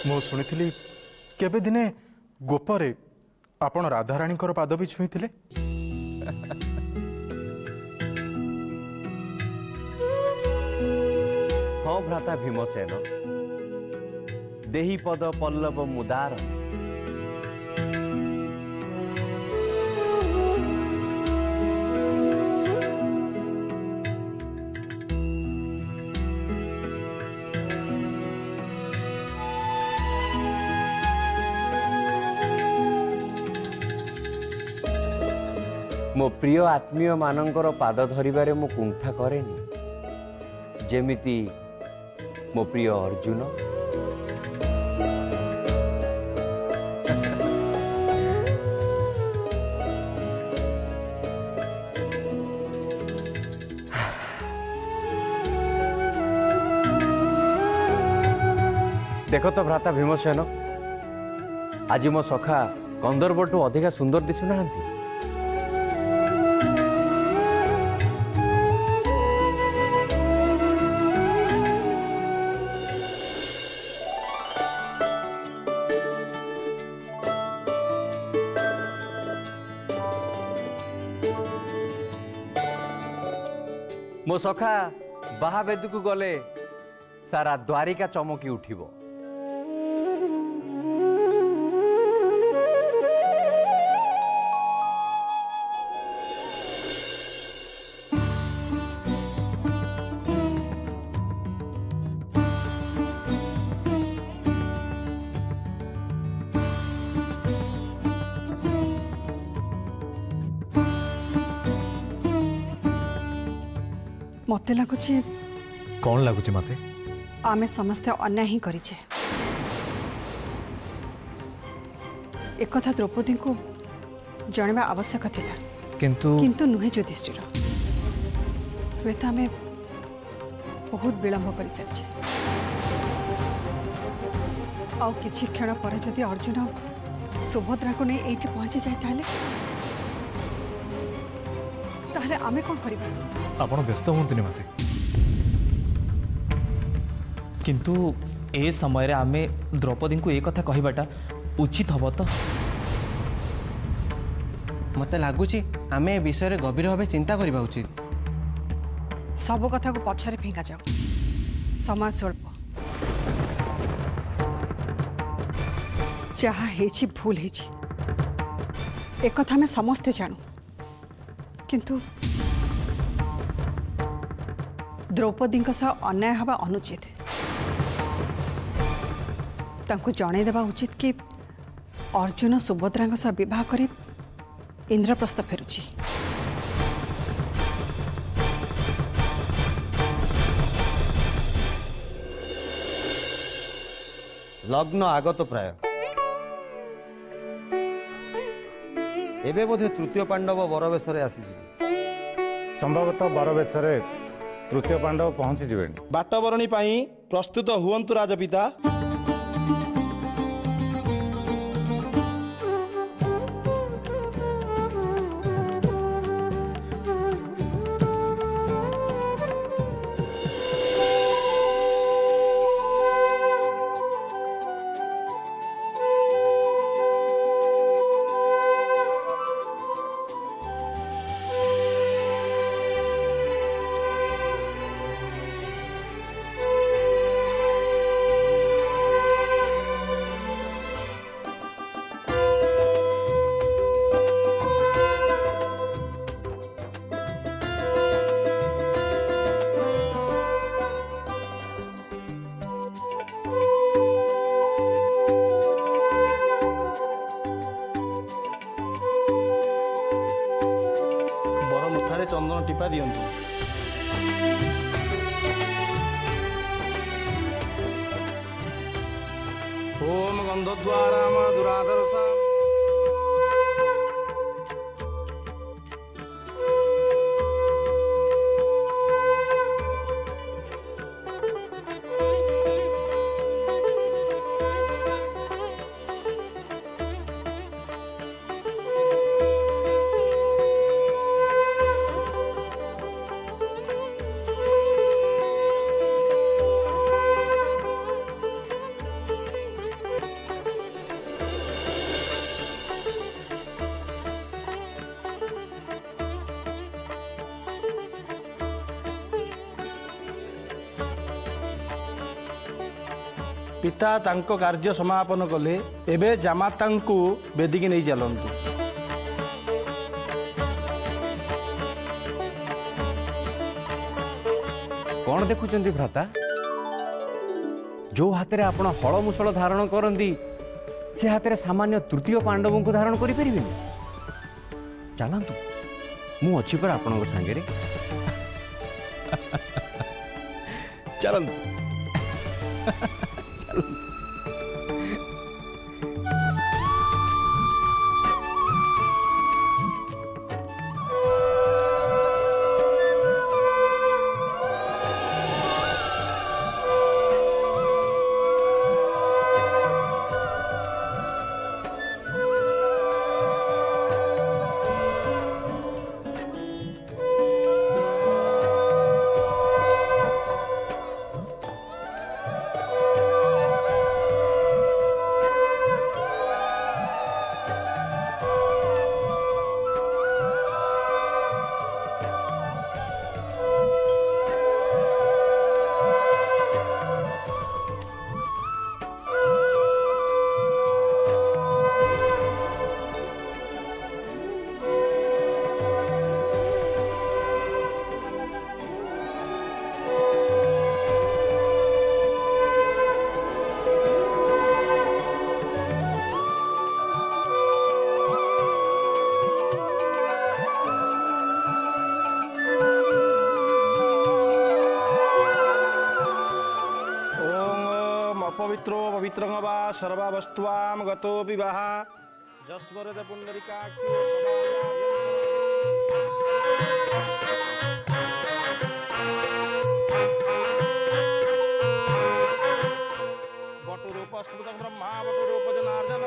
मु शुणी केबे दिने गोपरे आपण राधाराणी पाद भी छुईथिले। हाँ भ्राता भीमसेन देही पद पल्लव मुदार मो प्रिय आत्मीय मानंकर पाद धरिबारे मु कुंठा करेनी जेमिति मो प्रिय अर्जुन। देख तो भ्राता भीमसेन आज मो सखा कंदर्पठू अधिका सुंदर दिशुना। मो सखा बाहा बेद को गले सारा द्वारिका चमकी उठिबो। मते लगुच कौन लगुच मते आमे समस्ते अन्याय ही करिछे। एक कथा द्रौपदी को जानवा आवश्यक थिला किंतु नुहे युधिष्ठिर हुए तो आमे बहुत विलंब कर सारी आउ किछि क्षण पर जदि अर्जुन सुभद्रा को नहीं एठी पहुंची जाए ताहले आमे कोन करिबा। आपण व्यस्त होंतनी मते किंतु ए समय रे आमे द्रौपदी को ए कथा कहबाटा उचित हबो तो मते लागुची आमे ए विषय रे गभीर भावे चिंता करबा उचित। सब कथा को पछरे फेंका जाओ समय स्वल्प जहा हेची भूल हेची एक कथा में समस्ते जानू किंतु द्रौपदी सह अन्याय हवा अनुचित तांको जणे देवा उचित कि अर्जुन सुभद्रा सह विवाह करी इंद्रप्रस्थ फेरुची। लग्न आगत प्राय एबे बोधे तृतीय पांडव बरवेश आसी संभवतः बरवेश तृतीय पांडव पहुंची जीवे बाटबरणी प्रस्तुत हुवंतु राजपिता। चंदन टीपा दियंतु। ओम गंधद्वारा दुरादर्शा ପିତା ତାଙ୍କ କାର୍ଯ୍ୟ ସମାପନ କଲେ ଏବେ ଜାମାତାଙ୍କୁ ବେଦିକି ନେଇ ଚାଲନ୍ତୁ। କଣ ଦେଖୁଛନ୍ତି ଭ୍ରାତା? ଯୋଉ ହାତରେ ଆପଣ ହଳ ମୁସଳ ଧାରଣ କରନ୍ତି ସେ ହାତରେ ସାମାନ୍ୟ ତୃତୀୟ ପାଣ୍ଡବଙ୍କୁ ଧାରଣ କରିପାରିବେନି? ଚାଲନ୍ତୁ, ମୁଁ ଅଛି ପରା ଆପଣଙ୍କ ସାଙ୍ଗରେ। ଚାଲନ୍ତୁ। अपवित्रो पवित्रं वा सर्वावस्त्वां गतो विवाह जस्वरद पुंडरीकाक्षी वटुरूपस्मृतं ब्रह्मा वटुरूपजनार्दन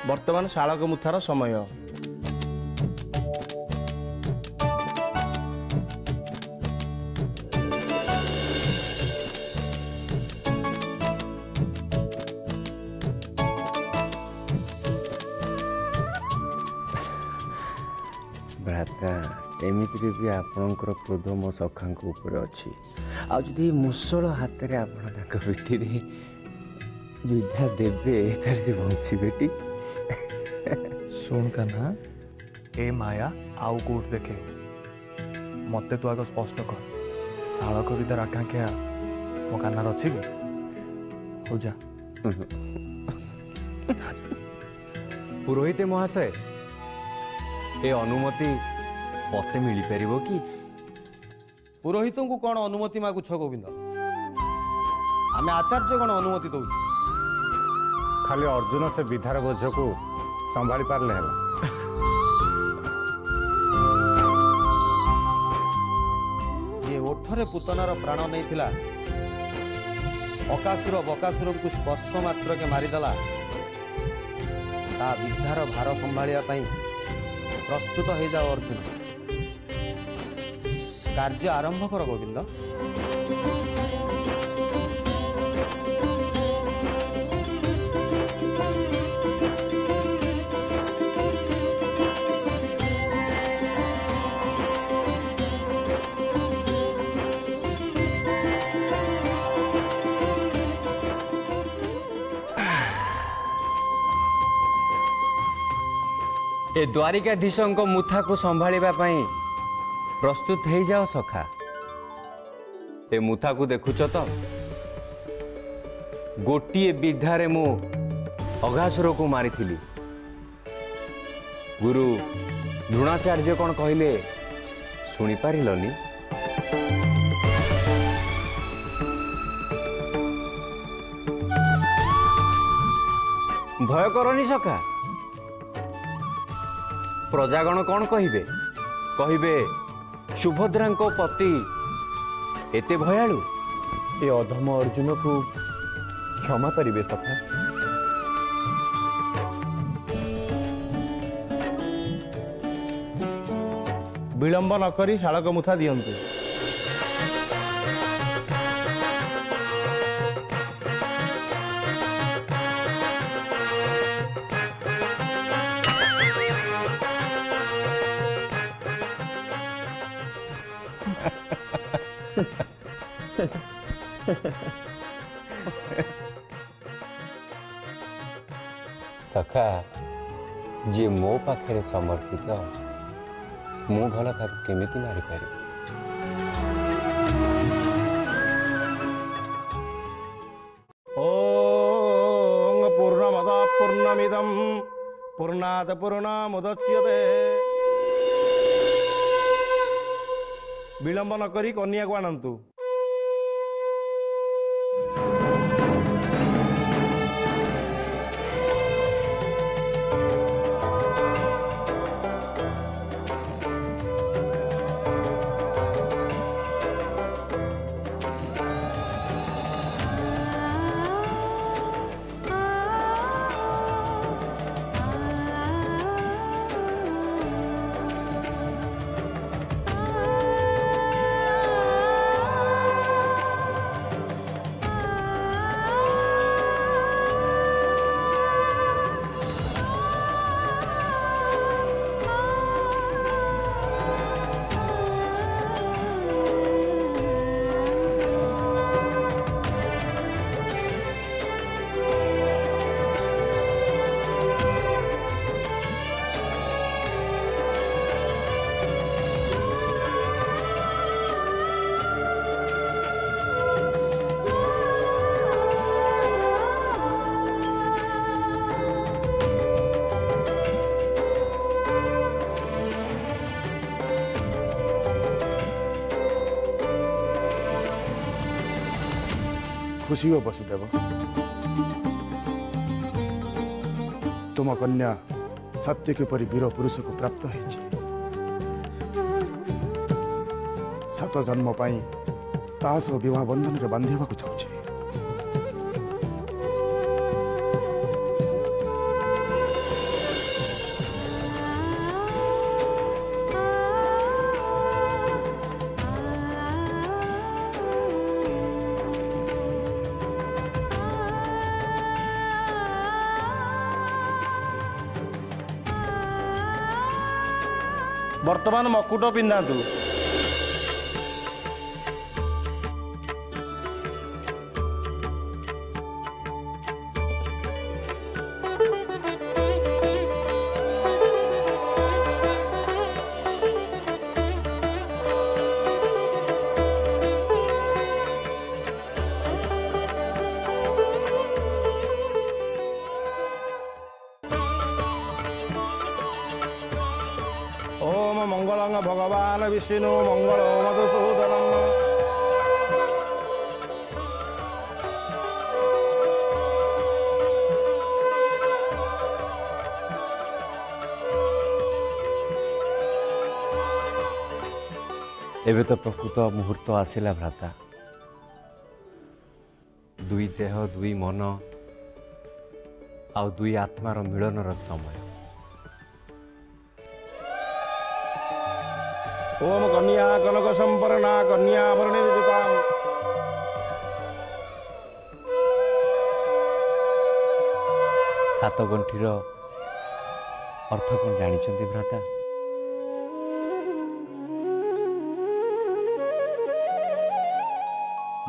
वर्तमान शालक मुथार समय। भ्राता एमितिरे भी आपणकर क्रोध मो सखांक ऊपर अच्छी आदि मुसल हाथ में आप पिठी विद्या देवे तार से बंची बेटी शुण कान्हा ए माया आउ कोट देखे मत तू आग स्पष्ट कर शालक विद्यार आकांक्षा मो कान्हार अच्छी कि हो जा। पुरोहित महाशय ए अनुमति मते मिल पार कि? पुरोहित को कौन अनुमति मागुछ गोविंद? आमे आचार्य कौन अनुमति दौ? खाली अर्जुन से विधार बोझ को संभाली पारले हला। जे ओठरे पुतनार प्राण नहीं थिला अकासुर बकासुर को स्पर्श मात्र के मारिदेला ता विद्यार भार संभालिया पई प्रस्तुत हो जाओ अर्जुन। कार्य आरंभ कर गोविंद। ए द्वारिकाधीश मुथा को संभालिबा पई प्रस्तुत हो जाओ सखा। ए मुथा को देखुच तो गोटिए विद्यारे मु अघासुर को मारी थिली। गुरु द्रोणाचार्य कौन कहले शुणी पारिलनी? भय करनी सखा। प्रजागण कौन कहिबे? कहिबे सुभद्रा पति एते भयालु। ए अधम अर्जुन को क्षमा करिवे सखा। विलंब न करी शालक मुथा दियंतु। सखा जी मो पाखे समर्पित मु भल ताकू केमिति मारी पारि। ओम पूर्णमद पूर्णमिदं पूर्णात् पूर्णमुदच्यते। विलंब न करी कन्या को आनंतु। खुशी हो वसुदेव, तुम कन्या सत्य के परि वीर पुरुष को प्राप्त है। सात जन्म पाई तास विवाह बंधन रे बांधिबा को चाहूँ। वर्तमान मकुट पिंधातु। ओम मंगलंग भगवान विष्णु मंगल मधुसूदनम। एबे तो प्रकृत मुहूर्त आसिला भ्राता। दुई देह दुई मन आउ दुई आत्मार मिलनर समय। ओम कन्या कनक संपन्ना कन्या भरणिर्जुताम। हाथ गंठीर अर्थ कौन जानिछंती भ्राता?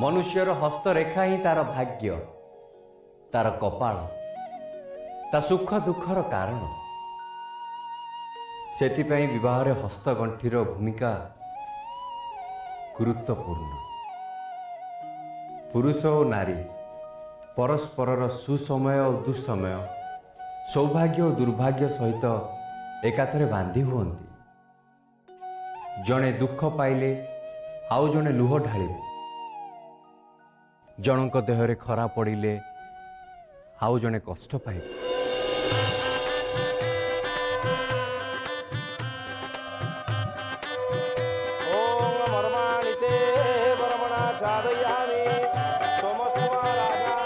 मनुष्यर हस्तरेखा ही तार भाग्य, तार कपाल, ता सुख दुखर कारण। सेतिपाई विवाह रे हस्तगंठीर भूमिका गुरुत्वपूर्ण। पुरुष और नारी परस्पर सुसमय और दुस्समय, सौभाग्य और दुर्भाग्य सहित एकाथरे बांधी हुअन्ति। जणे दुख पाइले आउ जणे लुह ढालिबे, जनक देहरे खरा पड़िले आउ जणे कष्ट पाइबे। चादयामि सोमस्मा राजा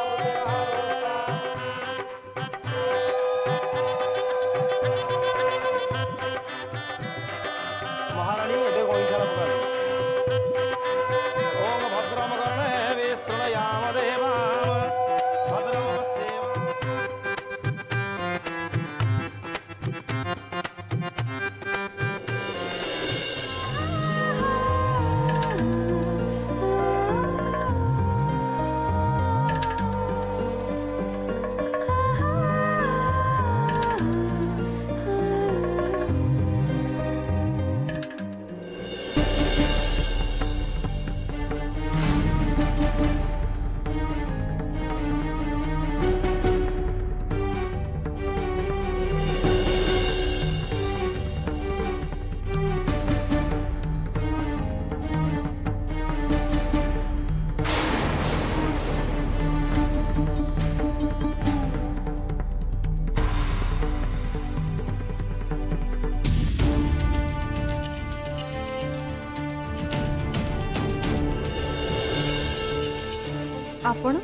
आपण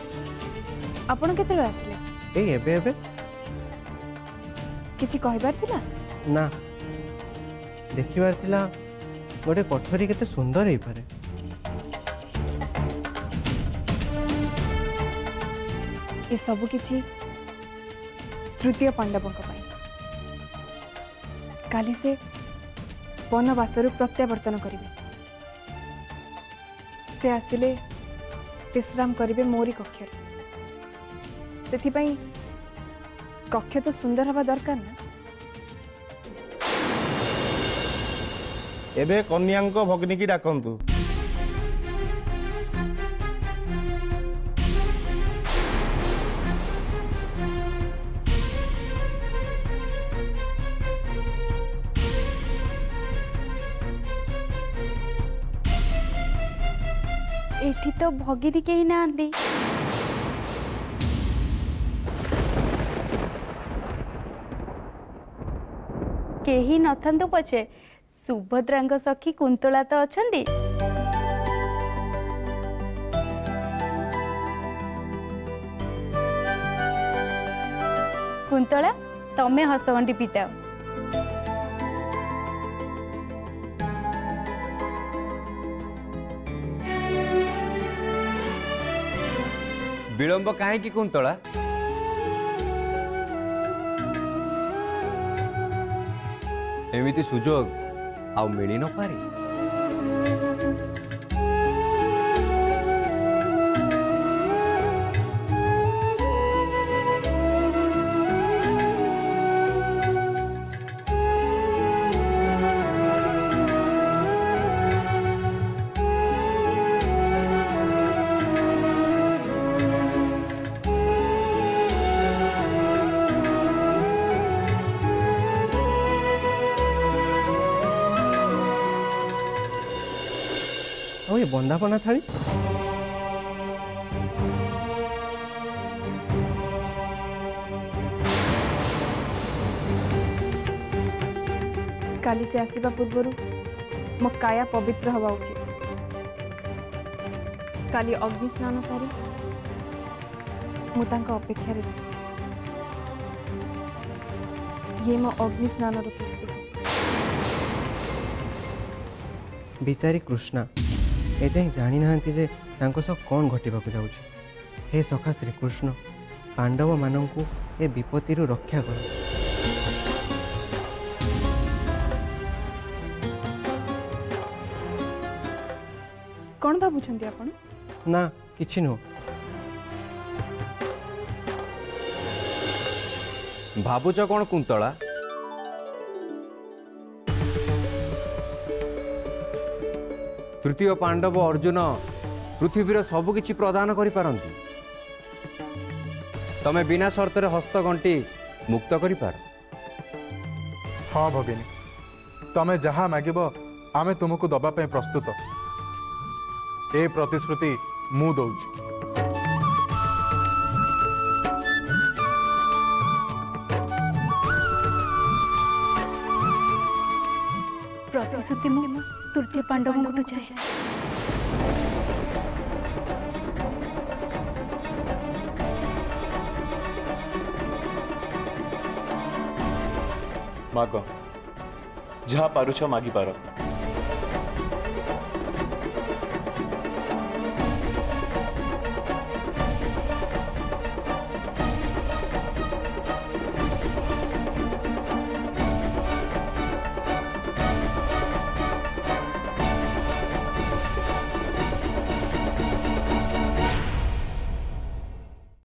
आपण केतेବେଳେ ଆସିଲେ? ଏଇ ଏବେ ଏବେ କିଛି କହିବାର ଥିଲା? ନା ଦେଖିବାର ଥିଲା ଗୋଟେ କୋଠରୀ କେତେ ସୁନ୍ଦର ହେଇପାରେ। ଏ ସବୁ କିଛି ତୃତୀୟ ପାଣ୍ଡବଙ୍କ ପାଇଁ। କାଲି ସେ ବନବାସରୁ ପ୍ରତ୍ୟାବର୍ତ୍ତନ କରିବେ। ସେ ଆସିଲେ विश्राम करिवे मोरी कक्ष से कक्ष तो सुंदर हवा दरकार ना। एबे कन्यांको भग्नी की डाकंतु। एठी तो भगिनी कहीं नांदी। केही नथंतु पछे सुभद्रांग सखी कुंतला तो अछंदी। कुंतला तमे हसवंडी पिटाओ। विलंब कहीं कुंतला एमिति सुजोग आउ मिली न पारे। ये बंदापना थाली काली से आसीबा पूर्वर मो काया पवित्र हवा उचित। काली अग्नि स्नान सारी मुतांका अपेक्षा रे ये मो अग्नि स्नान रो प्रस्तुति। बिचारी कृष्णा एजाई जानी नाहंती जे तांको सह कौन घटिबाकू जाउछि। हे सखा श्री कृष्ण पांडव मानंकु ए विपत्ति रु रक्षा कर। कौन भाबुछंती आपण? ना किछि नो भाबुच कौन कुंतला? तृतीय पांडव अर्जुन पृथ्वीर सबकि प्रदान करि पारंती। तमे बिना शर्त रे हस्तगंटी मुक्त करि पार। हाँ भगिनी तमे जहाँ मागिब आमे तुमको दबा पे प्रस्तुत। ए प्रतिश्रुति मु दउछि। प्रतिश्रुति मु तृतीय पांडव को चाहे। माग जहाँ पारुछ मागी पार।